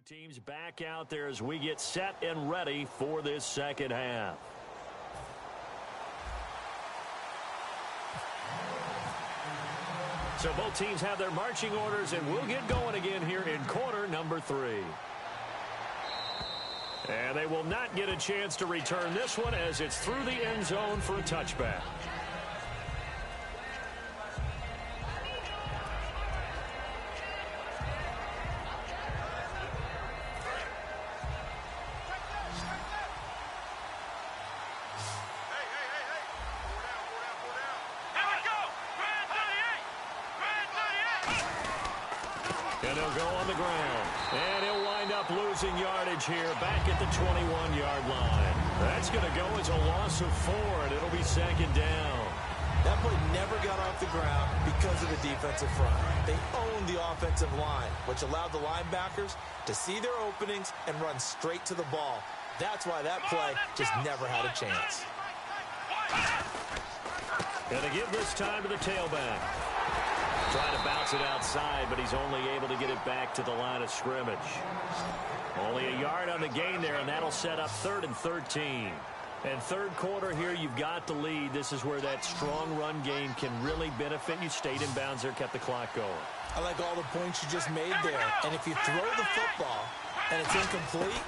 Teams back out there as we get set and ready for this second half. So both teams have their marching orders, and we'll get going again here in quarter number 3. And they will not get a chance to return this one as it's through the end zone for a touchback. And he'll go on the ground. And he'll wind up losing yardage here back at the 21-yard line. That's going to go as a loss of 4, and it'll be second down. That play never got off the ground because of the defensive front. They owned the offensive line, which allowed the linebackers to see their openings and run straight to the ball. That's why that play just never had a chance. Going to give this time to the tailback. Trying to bounce it outside, but he's only able to get it back to the line of scrimmage. Only a yard on the gain there, and that'll set up 3rd and 13. And third quarter here, you've got the lead. This is where that strong run game can really benefit you. Stayed in bounds there, kept the clock going. I like all the points you just made there. And if you throw the football and it's incomplete,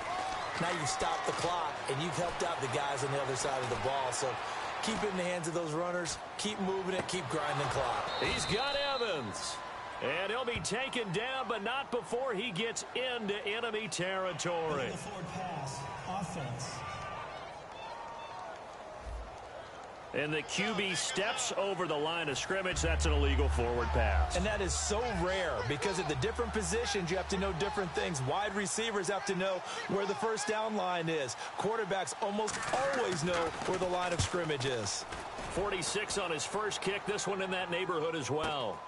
now you've stopped the clock and you've helped out the guys on the other side of the ball. So keep it in the hands of those runners. Keep moving it. Keep grinding clock. He's got Evans. And he'll be taken down, but not before he gets into enemy territory. The forward pass. Offense. And the QB steps over the line of scrimmage. That's an illegal forward pass. And that is so rare because at the different positions, you have to know different things. Wide receivers have to know where the first down line is. Quarterbacks almost always know where the line of scrimmage is. 46 on his first kick. This one in that neighborhood as well.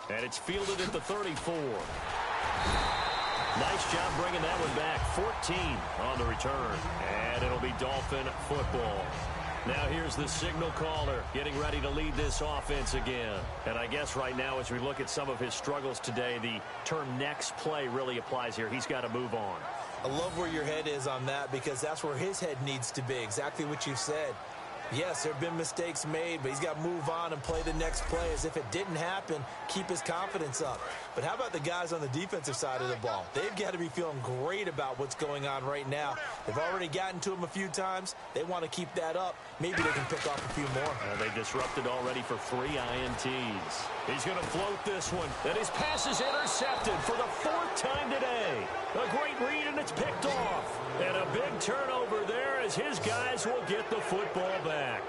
And it's fielded at the 34. Nice job bringing that one back. 14 on the return. And it'll be Dolphin football. Now here's the signal caller getting ready to lead this offense again. And I guess right now as we look at some of his struggles today, the term next play really applies here. He's got to move on. I love where your head is on that because that's where his head needs to be. Exactly what you said. Yes, there have been mistakes made, but he's got to move on and play the next play as if it didn't happen, keep his confidence up. But how about the guys on the defensive side of the ball? They've got to be feeling great about what's going on right now. They've already gotten to him a few times. They want to keep that up. Maybe they can pick off a few more. They disrupted already for 3 INTs. He's going to float this one. And his pass is intercepted for the 4th time today. A great read, and it's picked off. And a big turnover there as his guys will get the football back.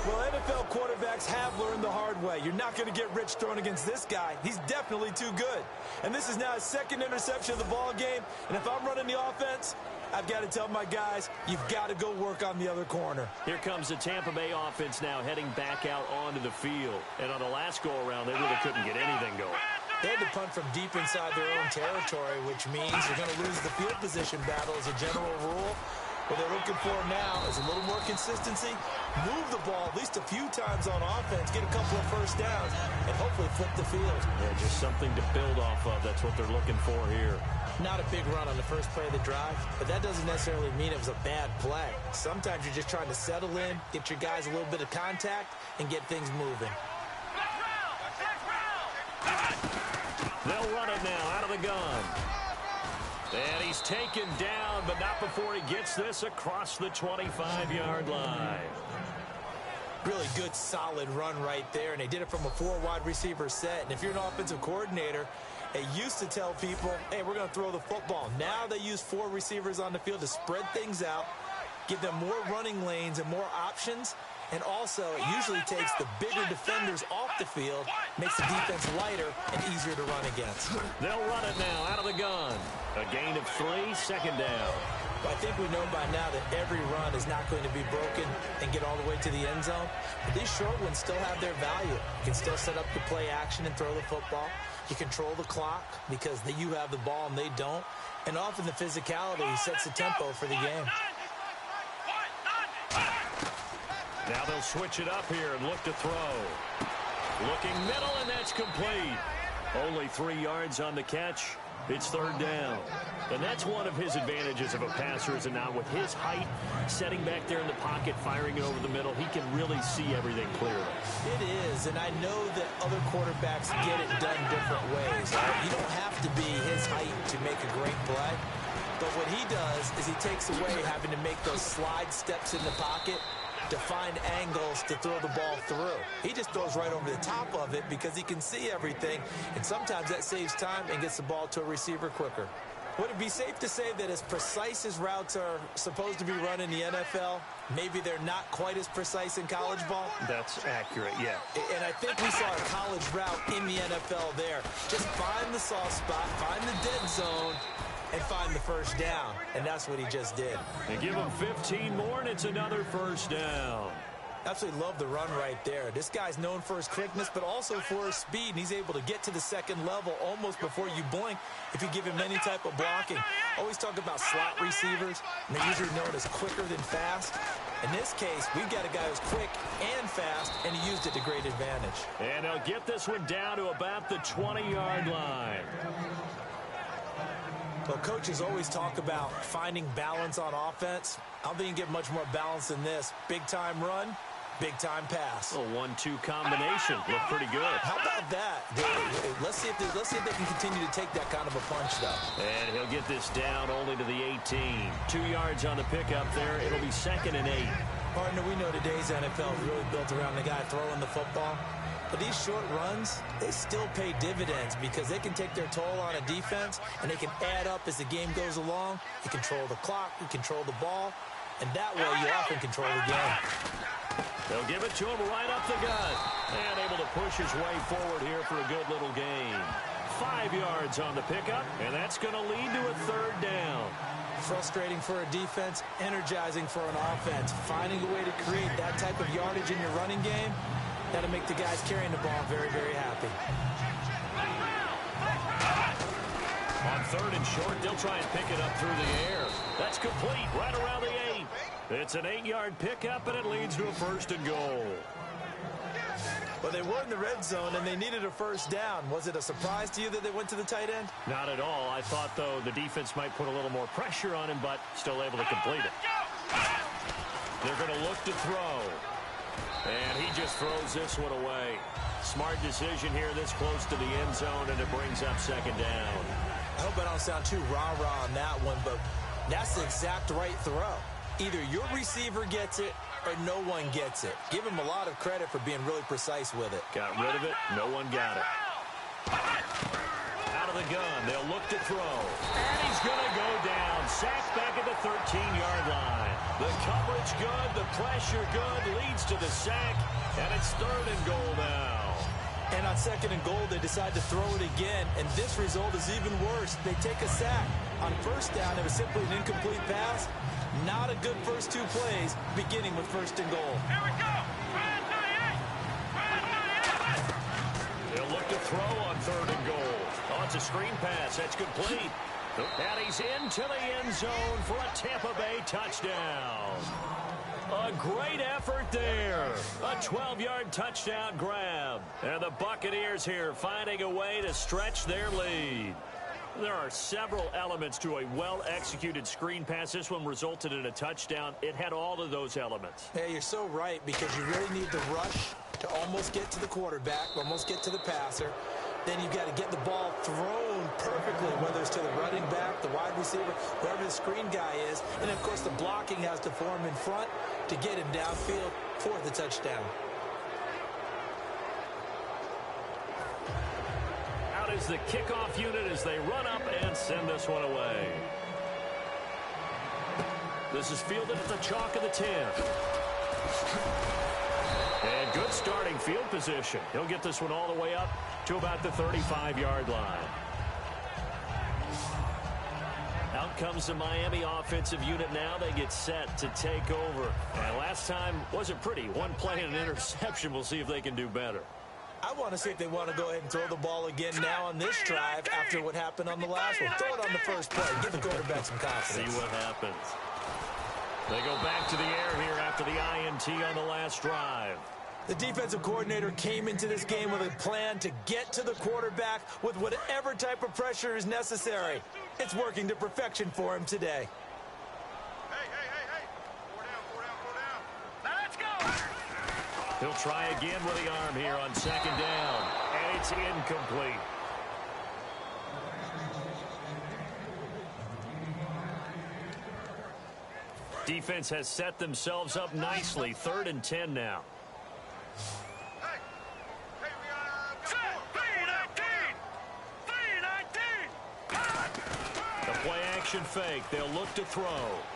Well, NFL quarterbacks have learned the hard way. You're not going to get rich thrown against this guy. He's definitely too good. And this is now his 2nd interception of the ball game. And if I'm running the offense, I've got to tell my guys, you've got to go work on the other corner. Here comes the Tampa Bay offense now heading back out onto the field. And on the last go-around, they really couldn't get anything going. They had to punt from deep inside their own territory, which means they're going to lose the field position battle as a general rule. What they're looking for now is a little more consistency, move the ball at least a few times on offense, get a couple of first downs, and hopefully flip the field. Yeah, just something to build off of. That's what they're looking for here. Not a big run on the first play of the drive, but that doesn't necessarily mean it was a bad play. Sometimes you're just trying to settle in, get your guys a little bit of contact, and get things moving. They'll run it now out of the gun. And he's taken down, but not before he gets this across the 25-yard line. Really good, solid run right there, and they did it from a 4 wide receiver set. And if you're an offensive coordinator, they used to tell people, hey, we're going to throw the football. Now they use 4 receivers on the field to spread things out, give them more running lanes and more options. And also, it usually takes the bigger defenders off the field, makes the defense lighter and easier to run against. They'll run it now out of the gun. A gain of 3, second down. I think we know by now that every run is not going to be broken and get all the way to the end zone. But these short ones still have their value. You can still set up the play action and throw the football. You control the clock because you have the ball and they don't. And often the physicality sets the tempo for the game. Now they'll switch it up here and look to throw. Looking middle, and that's complete. Only 3 yards on the catch. It's third down. And that's one of his advantages of a passer, is now with his height, setting back there in the pocket, firing it over the middle, he can really see everything clearly. It is, and I know that other quarterbacks get it done different ways. You don't have to be his height to make a great play. But what he does is he takes away having to make those slide steps in the pocket to find angles to throw the ball through. He just throws right over the top of it because he can see everything, and sometimes that saves time and gets the ball to a receiver quicker. Would it be safe to say that as precise as routes are supposed to be run in the NFL, maybe they're not quite as precise in college ball? That's accurate, yeah. And I think we saw a college route in the NFL there. Just find the soft spot, find the dead zone, and find the first down. And that's what he just did. They give him 15 more, and it's another first down. Absolutely love the run right there. This guy's known for his quickness, but also for his speed. And he's able to get to the second level almost before you blink if you give him any type of blocking. Always talk about slot receivers, and they're usually known as quicker than fast. In this case, we've got a guy who's quick and fast, and he used it to great advantage. And he'll get this one down to about the 20-yard line. Well, coaches always talk about finding balance on offense. I don't think you can get much more balance than this. Big-time run, big-time pass. A 1-2 combination. Looked pretty good. How about that? Let's see if they can continue to take that kind of a punch, though. And he'll get this down only to the 18. 2 yards on the pickup there. It'll be 2nd and 8. Partner, we know today's NFL is really built around the guy throwing the football. But these short runs, they still pay dividends because they can take their toll on a defense, and they can add up as the game goes along. You control the clock, you control the ball, and that way you often control the game. They'll give it to him right up the gut. And able to push his way forward here for a good little gain. 5 yards on the pickup, and that's going to lead to a third down. Frustrating for a defense, energizing for an offense. Finding a way to create that type of yardage in your running game, that'll make the guys carrying the ball very, very happy. On 3rd and short, they'll try and pick it up through the air. That's complete right around the 8. It's an 8-yard pickup, and it leads to a 1st and goal. Well, they were in the red zone, and they needed a first down. Was it a surprise to you that they went to the tight end? Not at all. I thought, though, the defense might put a little more pressure on him, but still able to complete it. They're going to look to throw. And he just throws this one away. Smart decision here this close to the end zone, and it brings up 2nd down. I hope I don't sound too rah-rah on that one, but that's the exact right throw. Either your receiver gets it or no one gets it. Give him a lot of credit for being really precise with it. Got rid of it. No one got it. Out of the gun. They'll look to throw. And he's going to go down. Sacked back at the 13-yard line. The coverage good. The pressure good. Leads to the sack. And it's 3rd and goal now. And on 2nd and goal, they decide to throw it again. And this result is even worse. They take a sack. On 1st down, it was simply an incomplete pass. Not a good first 2 plays, beginning with 1st and goal. Here we go. They'll look to throw on 3rd and goal. Oh, it's a screen pass. That's complete. And he's into the end zone for a Tampa Bay touchdown. A great effort there. A 12-yard touchdown grab. And the Buccaneers here finding a way to stretch their lead. There are several elements to a well-executed screen pass. This one resulted in a touchdown. It had all of those elements. Yeah, you're so right, because you really need the rush to almost get to the quarterback, almost get to the passer. Then you've got to get the ball thrown perfectly, whether it's to the running back, the wide receiver, whoever the screen guy is. And, of course, the blocking has to form in front to get him downfield for the touchdown. Out is the kickoff unit as they run up and send this one away. This is fielded at the chalk of the 10. And good starting field position. He'll get this one all the way up to about the 35-yard line. Out comes the Miami offensive unit now. They get set to take over. And last time wasn't pretty. One play and an interception. We'll see if they can do better. I want to see if they want to go ahead and throw the ball again now on this drive after what happened on the last one. Throw it on the first play. Give the quarterback some confidence. See what happens. They go back to the air here after the INT on the last drive. The defensive coordinator came into this game with a plan to get to the quarterback with whatever type of pressure is necessary. It's working to perfection for him today. Hey. 4 down. Now let's go. He'll try again with the arm here on second down. And it's incomplete. Defense has set themselves up nicely. 3rd and 10 now. Hey, we got 3-19. The play action fake. They'll look to throw.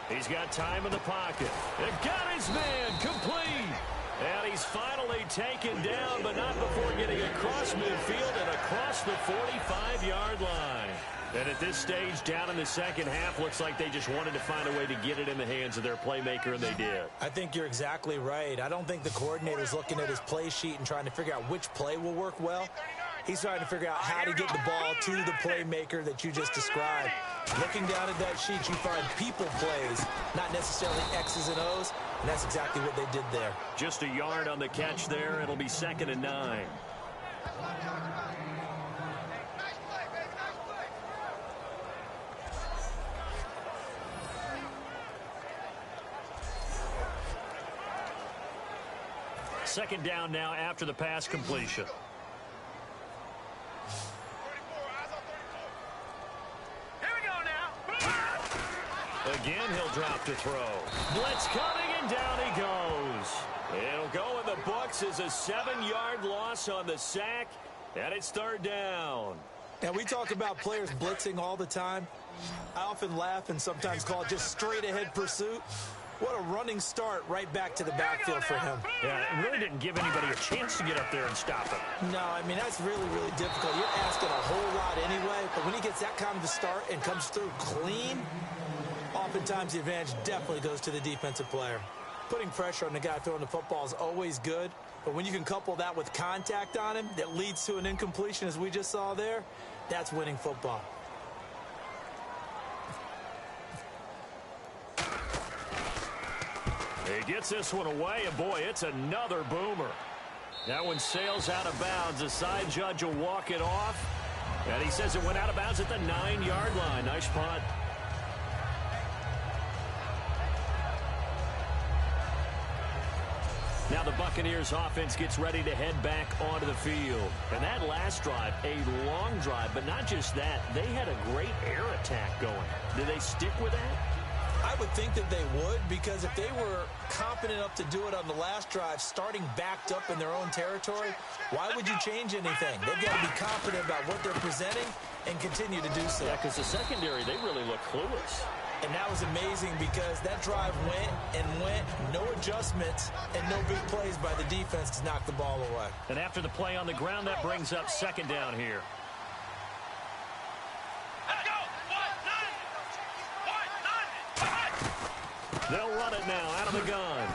He's got time in the pocket. They've got his man complete. And he's finally taken down, but not before getting across midfield and across the 45-yard line. And at this stage, down in the second half, looks like they just wanted to find a way to get it in the hands of their playmaker, and they did. I think you're exactly right. I don't think the coordinator's looking at his play sheet and trying to figure out which play will work well. He's trying to figure out how to get the ball to the playmaker that you just described. Looking down at that sheet, you find people plays, not necessarily X's and O's, and that's exactly what they did there. Just a yard on the catch there. It'll be 2nd and 9. Second down now after the pass completion. Here we go now. Again, he'll drop to throw. Blitz coming, and down he goes. It'll go in the books as a 7-yard loss on the sack, and it's 3rd down. Now, we talk about players blitzing all the time. I often laugh and sometimes call it just straight-ahead pursuit. What a running start right back to the backfield for him. Yeah, it really didn't give anybody a chance to get up there and stop him. No, I mean, that's really, really difficult. You're asking a whole lot anyway, but when he gets that kind of a start and comes through clean, oftentimes the advantage definitely goes to the defensive player. Putting pressure on the guy throwing the football is always good, but when you can couple that with contact on him that leads to an incompletion, as we just saw there, that's winning football. He gets this one away, and boy, it's another boomer. That one sails out of bounds. The side judge will walk it off, and he says it went out of bounds at the 9-yard line. Nice punt. Now the Buccaneers offense gets ready to head back onto the field. And that last drive, a long drive, but not just that, they had a great air attack going. Do they stick with that? I would think that they would, because if they were confident enough to do it on the last drive, starting backed up in their own territory, why would you change anything? They've got to be confident about what they're presenting and continue to do so. Yeah, because the secondary, they really look clueless. And that was amazing because that drive went and went, no adjustments, and no big plays by the defense to knock the ball away. And after the play on the ground, that brings up 2nd down here. They'll run it now out of the gun.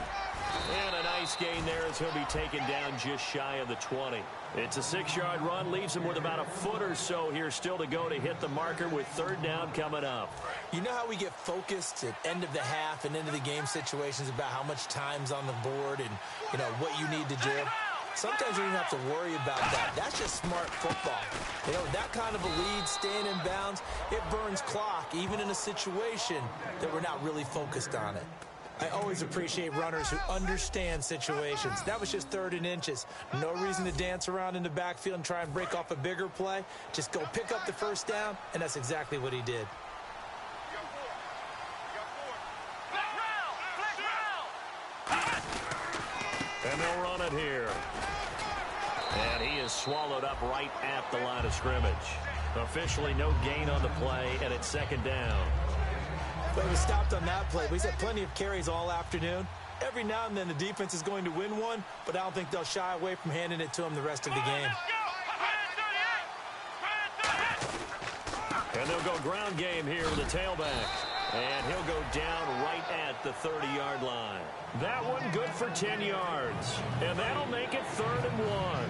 And a nice gain there as he'll be taken down just shy of the 20. It's a 6-yard run, leaves him with about a foot or so here still to go to hit the marker with 3rd down coming up. You know how we get focused at end of the half and into the game situations about how much time's on the board and, you know, what you need to do? Sometimes you don't have to worry about that. That's just smart football. You know, that kind of a lead, staying in bounds, it burns clock, even in a situation that we're not really focused on it. I always appreciate runners who understand situations. That was just 3rd and inches. No reason to dance around in the backfield and try and break off a bigger play. Just go pick up the 1st down, and that's exactly what he did. And they'll run it here. And he is swallowed up right at the line of scrimmage. Officially no gain on the play, and it's 2nd down. But he was stopped on that play. He's had plenty of carries all afternoon. Every now and then the defense is going to win one, but I don't think they'll shy away from handing it to him the rest of the game. And they'll go ground game here with the tailback. And he'll go down right at the 30-yard line. That one good for 10 yards. And that'll make it 3rd and 1.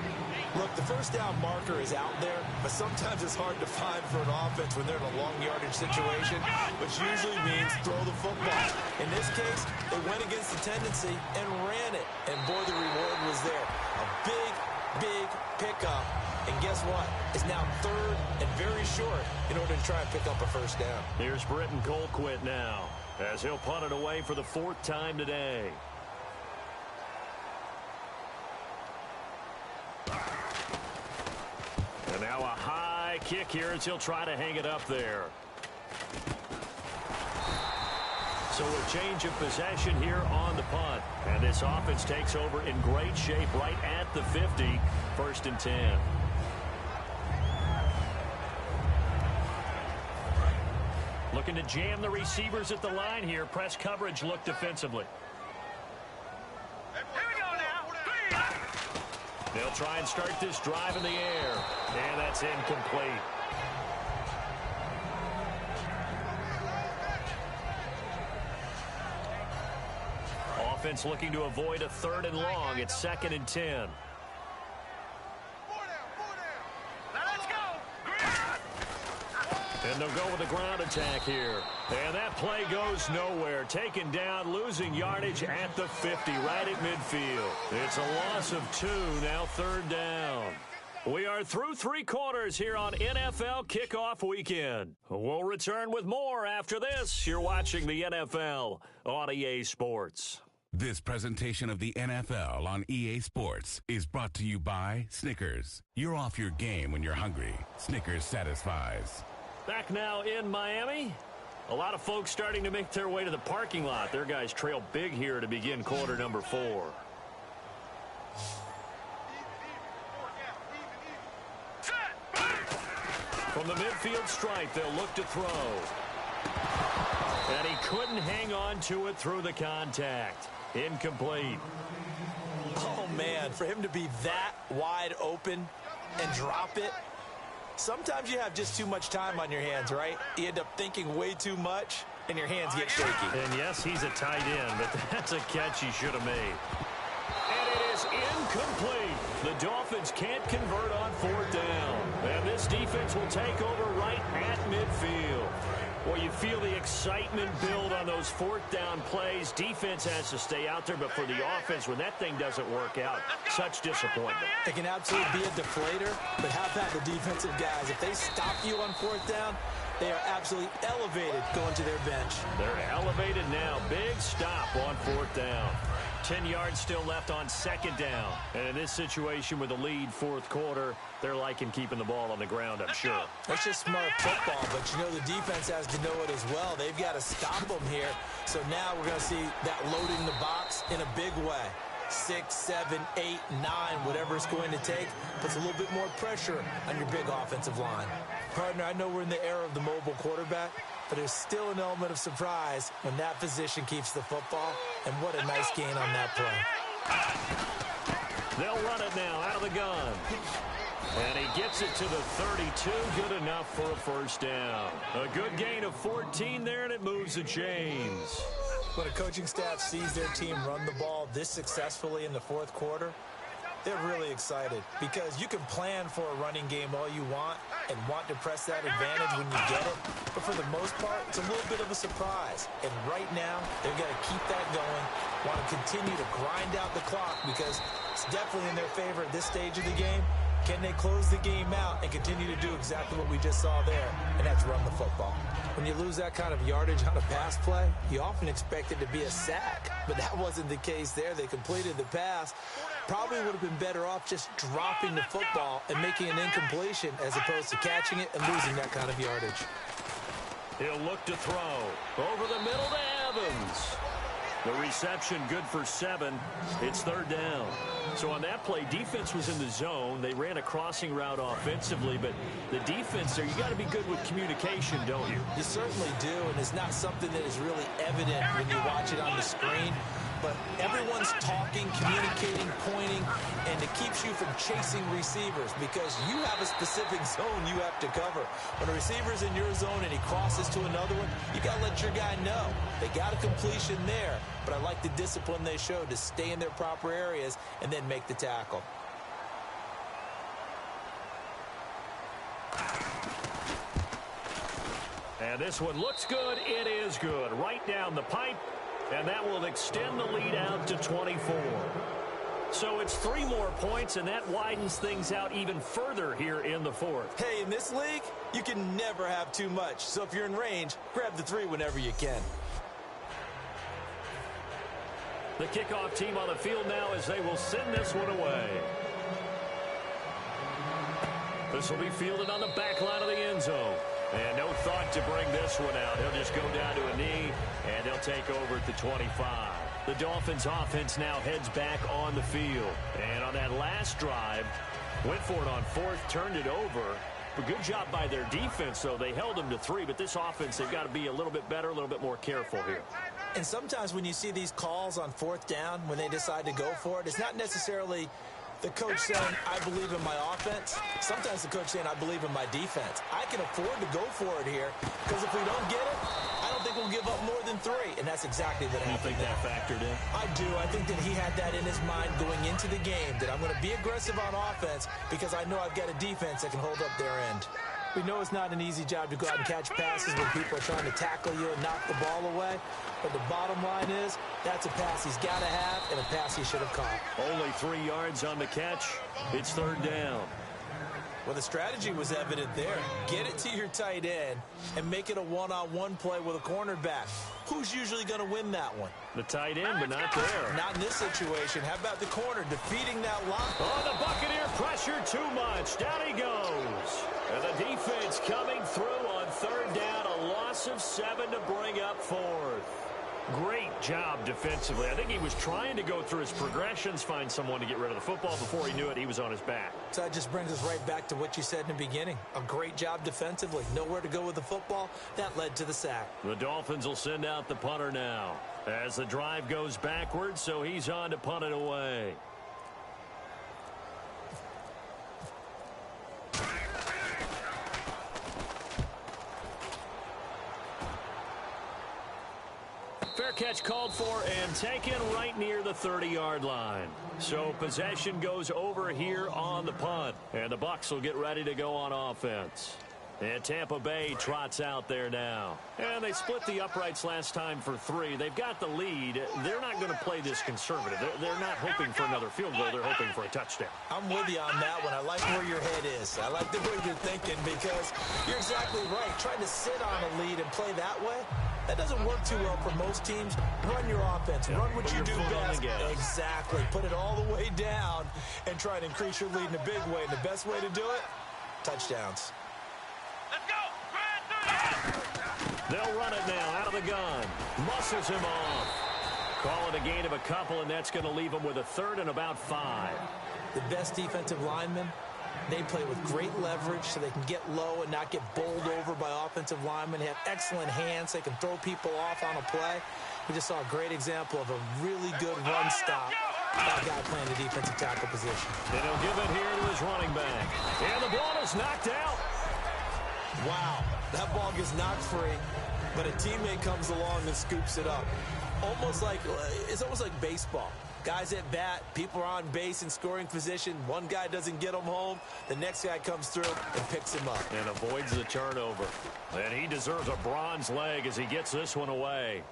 Look, the first down marker is out there, but sometimes it's hard to find for an offense when they're in a long yardage situation, which usually means throw the football. In this case, they went against the tendency and ran it, and boy, the reward was there. A big, big pickup, and guess what? It's now third and very short in order to try and pick up a first down. Here's Britton Colquitt now, as he'll punt it away for the 4th time today. And now a high kick here as he'll try to hang it up there. So a change of possession here on the punt. And this offense takes over in great shape right at the 50. 1st and 10. Looking to jam the receivers at the line here. Press coverage look defensively. Here we go now. They'll try and start this drive in the air. And that's incomplete. Offense looking to avoid a 3rd and long. It's 2nd and 10. Now let's go. And they'll go with a ground attack here. And that play goes nowhere. Taken down, losing yardage at the 50, right at midfield. It's a loss of 2, now 3rd down. We are through 3 quarters here on NFL Kickoff Weekend. We'll return with more after this. You're watching the NFL on EA Sports. This presentation of the NFL on EA Sports is brought to you by Snickers. You're off your game when you're hungry. Snickers satisfies. Back now in Miami. A lot of folks starting to make their way to the parking lot. Their guys trail big here to begin quarter number 4. From the midfield stripe, they'll look to throw. And he couldn't hang on to it through the contact. Incomplete. Oh, man, for him to be that wide open and drop it. Sometimes you have just too much time on your hands, right? You end up thinking way too much, and your hands get shaky. And yes, he's a tight end, but that's a catch he should have made. And it is incomplete. The Dolphins can't convert on 4th down. And this defense will take over right at midfield. Well, you feel the excitement build on those 4th down plays. Defense has to stay out there, but for the offense, when that thing doesn't work out, such disappointment. It can absolutely be a deflator, but how about the defensive guys? If they stop you on 4th down, they are absolutely elevated going to their bench. They're elevated now. Big stop on 4th down. 10 yards still left on 2nd down. And in this situation with a lead 4th quarter, they're liking keeping the ball on the ground, I'm sure. That's just smart football, but you know the defense has to know it as well. They've got to stop them here. So now we're going to see that loading the box in a big way. 6, 7, 8, 9, whatever it's going to take, puts a little bit more pressure on your big offensive line. Partner, I know we're in the era of the mobile quarterback, but there's still an element of surprise when that position keeps the football, and what a nice gain on that play. They'll run it now out of the gun. And he gets it to the 32, good enough for a 1st down. A good gain of 14 there, and it moves the chains. When a coaching staff sees their team run the ball this successfully in the 4th quarter, they're really excited because you can plan for a running game all you want and want to press that advantage when you get it. But for the most part, it's a little bit of a surprise. And right now, they're going to keep that going, want to continue to grind out the clock because it's definitely in their favor at this stage of the game. Can they close the game out and continue to do exactly what we just saw there, and that's run the football? When you lose that kind of yardage on a pass play, you often expect it to be a sack, but that wasn't the case there. They completed the pass. Probably would have been better off just dropping the football and making an incompletion as opposed to catching it and losing that kind of yardage. He'll look to throw. Over the middle to Evans. The reception good for 7. It's 3rd down. So on that play, defense was in the zone. They ran a crossing route offensively, but the defense there, you got to be good with communication, don't you? You certainly do, and it's not something that is really evident when you watch it on the screen. But everyone's talking, communicating, pointing, and it keeps you from chasing receivers because you have a specific zone you have to cover. When a receiver's in your zone and he crosses to another one, you got to let your guy know. They got a completion there, but I like the discipline they showed to stay in their proper areas and then make the tackle. this one looks good. It is good. Right down the pipe, and that will extend the lead out to 24. So it's 3 more points, and that widens things out even further here in the fourth. Hey, in this league, you can never have too much. So if you're in range, grab the 3 whenever you can. The kickoff team on the field now as they will send this one away. This will be fielded on the back line of the end zone. And no thought to bring this one out. He'll just go down to a knee, and they'll take over at the 25. The Dolphins offense now heads back on the field. And on that last drive, went for it on 4th, turned it over. A good job by their defense, though. They held them to 3, but this offense, they've got to be a little bit better, a little bit more careful here. And sometimes when you see these calls on 4th down, when they decide to go for it, it's not necessarily the coach saying, I believe in my offense. Sometimes the coach saying, I believe in my defense. I can afford to go for it here because if we don't get it, I don't think we'll give up more than 3. And that's exactly what happened. You think that factored in? I do. I think that he had that in his mind going into the game, that I'm going to be aggressive on offense because I know I've got a defense that can hold up their end. We know it's not an easy job to go out and catch passes when people are trying to tackle you and knock the ball away. But the bottom line is, that's a pass he's got to have and a pass he should have caught. Only 3 yards on the catch. It's 3rd down. Well, the strategy was evident there. Get it to your tight end and make it a one-on-one play with a cornerback. Who's usually going to win that one? The tight end, but not there. Not in this situation. How about the corner defeating that line? Oh, the Buccaneer pressure too much. Down he goes. And the defense coming through on 3rd down. A loss of 7 to bring up 4th. Great job defensively. I think he was trying to go through his progressions, find someone to get rid of the football. Before he knew it, he was on his back. So that just brings us right back to what you said in the beginning. A great job defensively. Nowhere to go with the football. That led to the sack. The Dolphins will send out the punter now as the drive goes backwards, so he's on to punt it away. Fair catch called for and taken right near the 30-yard line. So possession goes over here on the punt. And the Bucs will get ready to go on offense. And Tampa Bay trots out there now. And they split the uprights last time for 3. They've got the lead. They're not going to play this conservative. They're not hoping for another field goal. They're hoping for a touchdown. I'm with you on that one. I like where your head is. I like the way you're thinking because you're exactly right. Trying to sit on a lead and play that way, that doesn't work too well for most teams. Run your offense. Run what you do best. Exactly. Put it all the way down and try to increase your lead in a big way. And the best way to do it, touchdowns. Let's go. They'll run it now out of the gun. Muscles him off. Call it a gain of a couple, and that's going to leave him with a 3rd and about 5. The best defensive linemen, they play with great leverage so they can get low and not get bowled over by offensive linemen. They have excellent hands. They can throw people off on a play. We just saw a great example of a really good run stop. That guy playing the defensive tackle position. And he'll give it here to his running back. And the ball is knocked out. Wow, that ball gets knocked free, but a teammate comes along and scoops it up. It's almost like baseball. Guys at bat, people are on base in scoring position. One guy doesn't get him home. The next guy comes through and picks him up. And avoids the turnover. And he deserves a bronze leg as he gets this one away.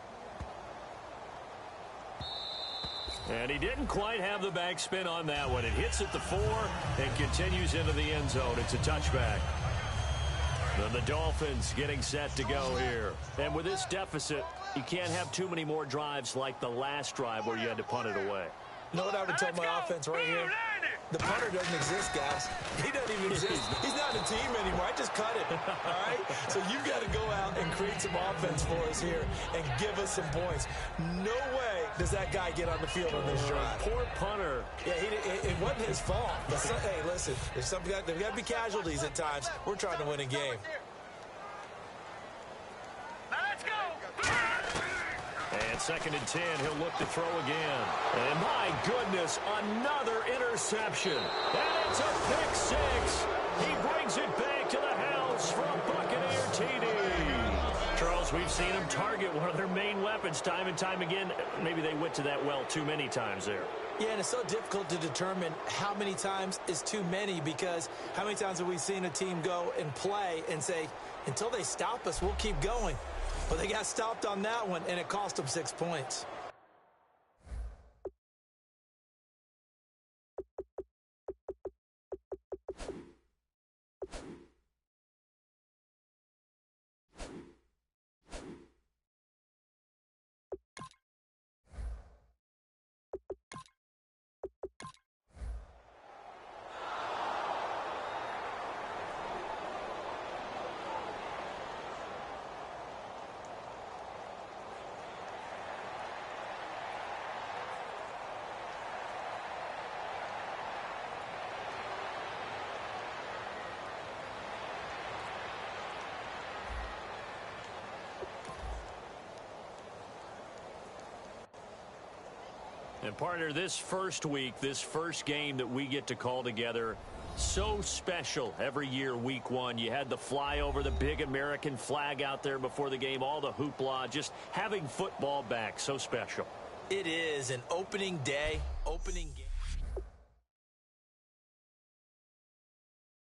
And he didn't quite have the backspin on that one. It hits at the 4 and continues into the end zone. It's a touchback. And the Dolphins getting set to go here. And with this deficit, you can't have too many more drives like the last drive where you had to punt it away. You know what I would tell my offense right here? The punter doesn't exist, guys. He doesn't even exist. He's not a team anymore. I just cut it, all right? So you've got to go out and create some offense for us here and give us some points. No way does that guy get on the field on this drive. Poor punter. Yeah, it wasn't his fault. Hey, listen, there's got to be casualties at times. We're trying to win a game. Let's go. And 2nd and 10, he'll look to throw again. And my goodness, another interception. And it's a pick 6. He brings it back to the house from Buccaneer TD. Charles, we've seen him target one of their main weapons time and time again. Maybe they went to that well too many times there. Yeah, and it's so difficult to determine how many times is too many because how many times have we seen a team go and play and say, Until they stop us, we'll keep going. But they got stopped on that one, and it cost them 6 points. And partner, this first week, this first game that we get to call together, so special every year, week one. You had the flyover, the big American flag out there before the game, all the hoopla, just having football back, so special. It is an opening day, opening game.